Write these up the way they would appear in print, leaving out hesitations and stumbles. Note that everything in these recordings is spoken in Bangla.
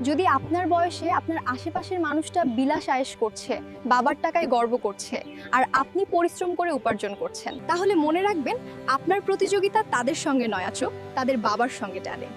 যদি আপনার বয়সে আপনার আশেপাশের মানুষটা বিলাস আয়েশ করছে, বাবার টাকায় গর্ব করছে, আর আপনি পরিশ্রম করে উপার্জন করছেন, তাহলে মনে রাখবেন আপনার প্রতিযোগিতা তাদের সঙ্গে নয় আচক, তাদের বাবার সঙ্গে টানে।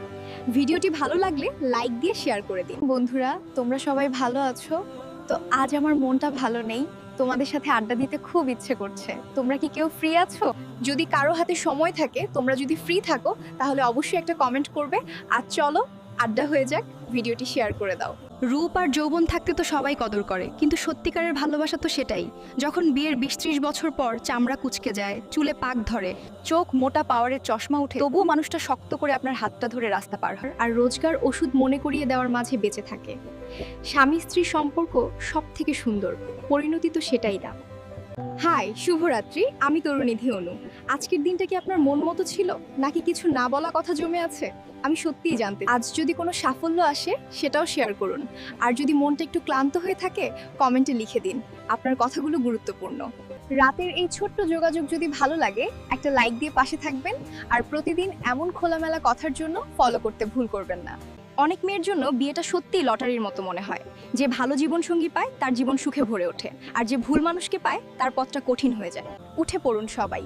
ভিডিওটি ভালো লাগলে লাইক দিয়ে শেয়ার করে দিন। বন্ধুরা, তোমরা সবাই ভালো আছো? তো আজ আমার মনটা ভালো নেই, তোমাদের সাথে আড্ডা দিতে খুব ইচ্ছে করছে। তোমরা কি কেউ ফ্রি আছো? যদি কারো হাতে সময় থাকে, তোমরা যদি ফ্রি থাকো, তাহলে অবশ্যই একটা কমেন্ট করবে। আর চলো আড্ডা হয়ে যাক, ভিডিওটি শেয়ার করে দাও। রূপ আর যৌবন থাকতে তো সবাই কদর করে, কিন্তু সত্যিকারের ভালোবাসা তো সেটাই যখন বিয়ের ২০-৩০ বছর পর চামড়া কুঁচকে যায়, চুলে পাক ধরে, চোখ মোটা পাওয়ারের চশমা উঠে, তবুও মানুষটা শক্ত করে আপনার হাতটা ধরে রাস্তা পার হয়, আর রোজগার ওষুধ মনে করিয়ে দেওয়ার মাঝে বেঁচে থাকে। স্বামী স্ত্রীর সম্পর্ক সব থেকে সুন্দর, পরিণতি তো সেটাই না। হাই, শুভরাত্রি, আমি তরুণীধি অনু। আজকের দিনটা কি আপনার মন মতো ছিল, নাকি কিছু না বলা কথা জমে আছে? আমি সত্যিই জানতে আজ যদি কোনো সাফল্য আসে সেটাও শেয়ার করুন। আর যদি মনটা একটু ক্লান্ত হয়ে থাকে, কমেন্টে লিখে দিন, আপনার কথাগুলো গুরুত্বপূর্ণ। রাতের এই ছোট্ট যোগাযোগ যদি ভালো লাগে, একটা লাইক দিয়ে পাশে থাকবেন। আর প্রতিদিন এমন খোলামেলা কথার জন্য ফলো করতে ভুল করবেন না। অনেক মেয়ের জন্য বিয়েটা সত্যিই লটারির মতো মনে হয়। যে ভালো জীবনসঙ্গী পায় তার জীবন সুখে ভরে ওঠে, আর যে ভুল মানুষকে পায় তার পথটা কঠিন হয়ে যায়। উঠে পড়ুন সবাই,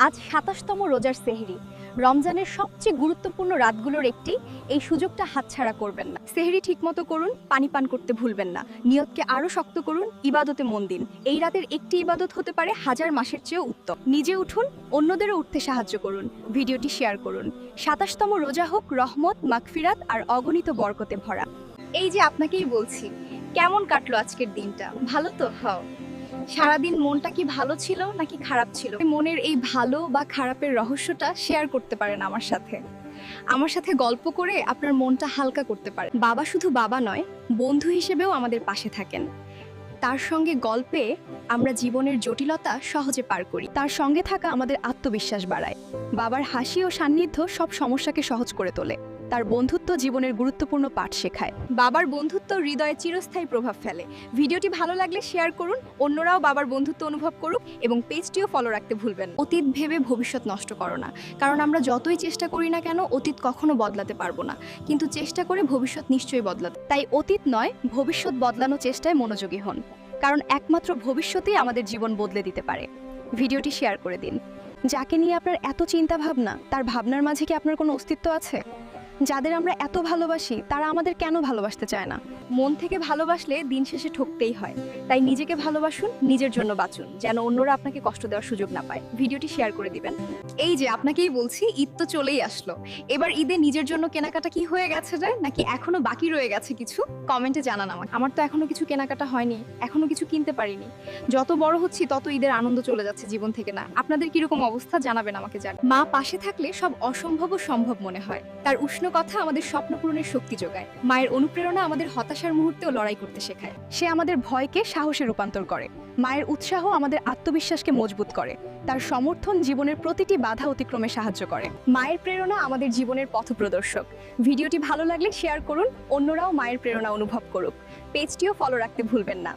আজ ২৭তম রোজার সেহরি, রমজানের সবচেয়ে গুরুত্বপূর্ণ রাতগুলোর একটি। এই সুযোগটা হাতছাড়া করবেন না। সেহরি ঠিকমতো করুন, পানি পান করতে ভুলবেন না, নিয়তকে আরো শক্ত করুন, ইবাদতে মন দিন। এই রাতের একটি ইবাদত হতে পারে হাজার মাসের চেয়েও উত্তম। নিজে উঠুন, অন্যদেরও উঠতে সাহায্য করুন, ভিডিওটি শেয়ার করুন। ২৭তম রোজা হোক রহমত, মাগফিরাত আর অগণিত বরকতে ভরা। এই যে আপনাকেই বলছি, কেমন কাটলো আজকের দিনটা? ভালো তো? হও। সারাদিন মনটা কি ভালো ছিল নাকি খারাপ ছিল? মনের এই ভালো বা খারাপের রহস্যটা শেয়ার করতে পারেন আমার সাথে। আমার সাথে গল্প করে আপনার মনটা হালকা করতে পারেন। বাবা শুধু বাবা নয়, বন্ধু হিসেবেও আমাদের পাশে থাকেন। তার সঙ্গে গল্পে আমরা জীবনের জটিলতা সহজে পার করি। তার সঙ্গে থাকা আমাদের আত্মবিশ্বাস বাড়ায়। বাবার হাসি ও সান্নিধ্য সব সমস্যাকে সহজ করে তোলে। তার বন্ধুত্ব জীবনের গুরুত্বপূর্ণ পাঠ শেখায়। বাবার বন্ধুত্ব হৃদয়ে চিরস্থায়ী প্রভাব ফেলে। ভিডিওটি ভালো লাগলে শেয়ার করুন, অন্যরাও বাবার বন্ধুত্ব অনুভব করুক, এবং পেজটিও ফলো রাখতে ভুলবেন না। অতীত ভেবে ভবিষ্যৎ নষ্ট করো না, কারণ আমরা যতই চেষ্টা করি না কেন, অতীত কখনো বদলাতে পারবো না, কিন্তু চেষ্টা করে ভবিষ্যৎ নিশ্চয়ই বদলাতে। তাই অতীত নয়, ভবিষ্যৎ বদলানোর চেষ্টায় মনোযোগী হন, কারণ একমাত্র ভবিষ্যতেই আমাদের জীবন বদলে দিতে পারে। ভিডিওটি শেয়ার করে দিন। যাকে নিয়ে আপনার এত চিন্তা ভাবনা, তার ভাবনার মাঝে কি আপনার কোনো অস্তিত্ব আছে? যাদের আমরা এত ভালোবাসি, তারা আমাদের কেন ভালোবাসতে চায় না? মন থেকে ভালোবাসলে দিন শেষে ঠকতেই হয়। তাই নিজেকে ভালোবাসুন, নিজের জন্য বাঁচুন, যেন অন্যরা আপনাকে কষ্ট দেওয়ার সুযোগ না পায়। ভিডিওটি শেয়ার করে দিবেন। এই যে আপনাকেই বলছি, ঈদ তো চলেই আসলো। এবার ঈদে নিজের জন্য কেনাকাটা কি হয়ে গেছে যায়, নাকি এখনো বাকি রয়ে গেছে কিছু? কমেন্টে জানান আমাকে। আমার তো এখনো কিছু কেনাকাটা হয়নি, এখনো কিছু কিনতে পারিনি। যত বড় হচ্ছি তত ঈদের আনন্দ চলে যাচ্ছে জীবন থেকে। না, আপনাদের কিরকম অবস্থা জানাবেন আমাকে। মা পাশে থাকলে সব অসম্ভবও সম্ভব মনে হয়। তার উষ্ণ কথা আমাদের স্বপ্ন পূরণের শক্তি যোগায়। মায়ের অনুপ্রেরণা আমাদের হতাশার মুহূর্তেও লড়াই করতে শেখায়। সে আমাদের ভয়কে সাহসে রূপান্তর করে। মায়ের উৎসাহ আমাদের আত্মবিশ্বাসকে মজবুত করে। তার সমর্থন জীবনের প্রতিটি বাধা অতিক্রমে সাহায্য করে। মায়ের প্রেরণা আমাদের জীবনের পথপ্রদর্শক। ভিডিওটি ভালো লাগলে শেয়ার করুন, অন্যরাও মায়ের প্রেরণা অনুভব করুক। পেজটিও ফলো রাখতে ভুলবেন না।